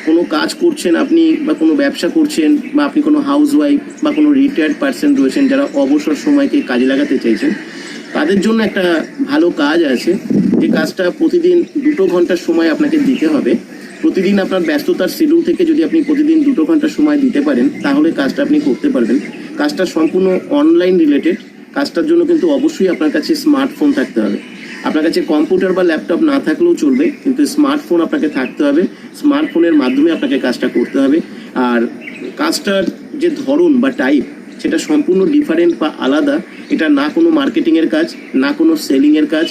কোনো কাজ করছেন আপনি, বা কোনো ব্যবসা করছেন, বা আপনি কোনো হাউস ওয়াইফ বা কোনো রিটায়ার্ড পার্সন রয়েছেন যারা অবসর সময়কে কাজে লাগাতে চাইছেন, তাদের জন্য একটা ভালো কাজ আছে। যে কাজটা প্রতিদিন 2 ঘন্টার সময় আপনাকে দিতে হবে। প্রতিদিন আপনার ব্যস্ততার শিডিউল থেকে যদি আপনি প্রতিদিন 2 ঘন্টা সময় দিতে পারেন, তাহলে কাজটা আপনি করতে পারবেন। কাজটা সম্পূর্ণ অনলাইন রিলেটেড। কাজটার জন্য কিন্তু অবশ্যই আপনার কাছে স্মার্টফোন থাকতে হবে। আপনার কাছে কম্পিউটার বা ল্যাপটপ না থাকলেও চলবে, কিন্তু স্মার্টফোন আপনাকে থাকতে হবে। স্মার্টফোনের মাধ্যমে আপনাকে কাজটা করতে হবে। আর কাজটার যে ধরন বা টাইপ, সেটা সম্পূর্ণ ডিফারেন্ট বা আলাদা। এটা না কোনো মার্কেটিংয়ের কাজ, না কোনো সেলিংয়ের কাজ,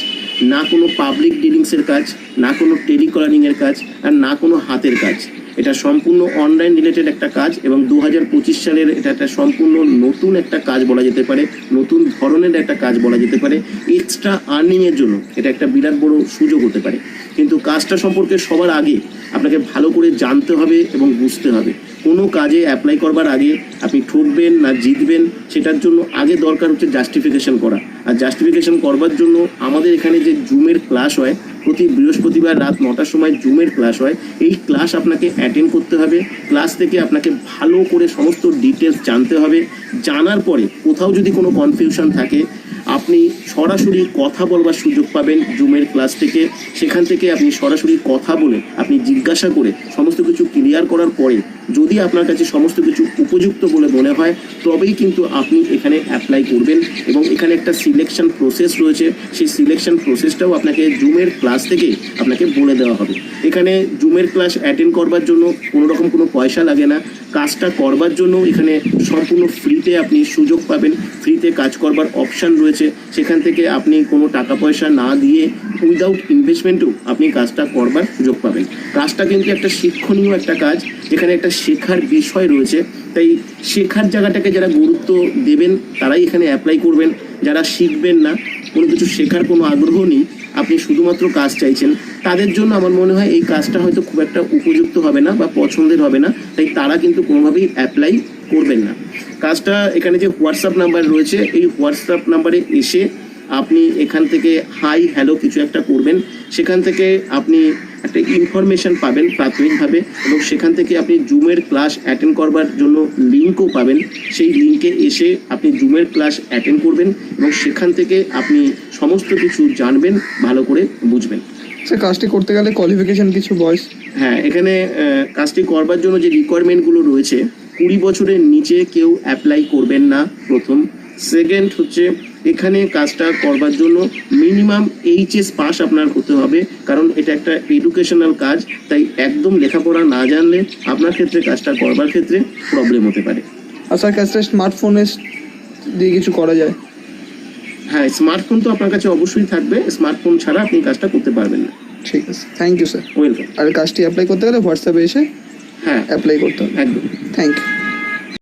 না কোনো পাবলিক ডিলিংসের কাজ, না কোনো টেলিকলারিংয়ের কাজ, আর না কোনো হাতের কাজ। এটা সম্পূর্ণ অনলাইন রিলেটেড একটা কাজ, এবং 2025 সালের এটা একটা সম্পূর্ণ নতুন একটা কাজ বলা যেতে পারে, নতুন ধরনের একটা কাজ বলা যেতে পারে। এক্সট্রা আর্নিংয়ের জন্য এটা একটা বিরাট বড় সুযোগ হতে পারে। কিন্তু কাজটা সম্পর্কে সবার আগে আপনাকে ভালো করে জানতে হবে এবং বুঝতে হবে। কোনো কাজে অ্যাপ্লাই করবার আগে আপনি ঠকবেন না জিতবেন, সেটার জন্য আগে দরকার হচ্ছে জাস্টিফিকেশন করা। আর জাস্টিফিকেশন করবার জন্য আমাদের এখানে যে জুমের ক্লাস হয়, প্রতি বৃহস্পতিবার রাত 9টার সময় জুমের ক্লাস হয়। এই ক্লাস আপনাকে অ্যাটেন্ড করতে হবে। ক্লাস থেকে আপনাকে ভালো করে সমস্ত ডিটেলস জানতে হবে। জানার পরে কোথাও যদি কোনো কনফিউশন থাকে, আপনি সরাসরি কথা বলবার সুযোগ পাবেন জুমের ক্লাস থেকে। সেখান থেকে আপনি সরাসরি কথা বলে, আপনি জিজ্ঞাসা করে সমস্ত কিছু ক্লিয়ার করার পরে যদি আপনার কাছে সমস্ত কিছু উপযুক্ত বলে মনে হয়, তবেই কিন্তু আপনি এখানে অ্যাপ্লাই করবেন। এবং এখানে একটা সিলেকশন প্রসেস রয়েছে, সেই সিলেকশন প্রসেসটাও আপনাকে জুমের ক্লাস থেকে আপনাকে বলে দেওয়া হবে। এখানে জুমের ক্লাস অ্যাটেন্ড করবার জন্য কোনোরকম কোনো পয়সা লাগে না। কাজটা করবার জন্য এখানে সম্পূর্ণ ফ্রিতে আপনি সুযোগ পাবেন। ফ্রিতে কাজ করবার অপশান রয়েছে, সেখান থেকে আপনি কোনো টাকা পয়সা না দিয়ে উইদাউট ইনভেস্টমেন্টও আপনি কাজটা করবার সুযোগ পাবেন। কাজটা কিন্তু একটা শিক্ষণীয় একটা কাজ, যেখানে একটা শেখার বিষয় রয়েছে। তাই শেখার জায়গাটাকে যারা গুরুত্ব দেবেন তারাই এখানে অ্যাপ্লাই করবেন। যারা শিখবেন না, কোনো কিছু শেখার কোনো আগ্রহ নেই, আপনি শুধুমাত্র কাজ চাইছেন, তাদের জন্য আমার মনে হয় এই কাজটা হয়তো খুব একটা উপযুক্ত হবে না বা পছন্দের হবে না। তাই তারা কিন্তু কোনোভাবেই অ্যাপ্লাই করবেন না। কাজটা এখানে যে হোয়াটসঅ্যাপ নাম্বার রয়েছে, এই হোয়াটসঅ্যাপ নাম্বারে এসে আপনি এখান থেকে হাই হ্যালো কিছু একটা করবেন। সেখান থেকে আপনি একটা ইনফরমেশন পাবেন প্রাথমিকভাবে, এবং সেখান থেকে আপনি জুমের ক্লাস অ্যাটেন্ড করবার জন্য লিঙ্কও পাবেন। সেই লিঙ্কে এসে আপনি জুমের ক্লাস অ্যাটেন্ড করবেন, এবং সেখান থেকে আপনি সমস্ত কিছু জানবেন, ভালো করে বুঝবেন। স্যার, কাজটি করতে গেলে কোয়ালিফিকেশন কিছু বয়স? হ্যাঁ, এখানে কাজটি করবার জন্য যে রিকোয়ারমেন্টগুলো রয়েছে, 20 বছরের নিচে কেউ অ্যাপ্লাই করবেন না প্রথম। সেকেন্ড হচ্ছে, এখানে কাজটা করবার জন্য মিনিমাম HS পাস আপনার হতে হবে, কারণ এটা একটা এডুকেশনাল কাজ। তাই একদম লেখাপড়া না জানলে আপনার ক্ষেত্রে কাজটা করবার ক্ষেত্রে প্রবলেম হতে পারে। আর স্যার, কাজটা স্মার্টফোনে দিয়ে কিছু করা যায়? হ্যাঁ, স্মার্টফোন তো আপনার কাছে অবশ্যই থাকবে। স্মার্টফোন ছাড়া আপনি কাজটা করতে পারবেন না। ঠিক আছে, থ্যাংক ইউ স্যার। ওয়েলকাম। আর কাজটি অ্যাপ্লাই করতে গেলে হোয়াটসঅ্যাপে এসে হ্যাঁ, অ্যাপ্লাই করতে হবে। একদম। Thank you.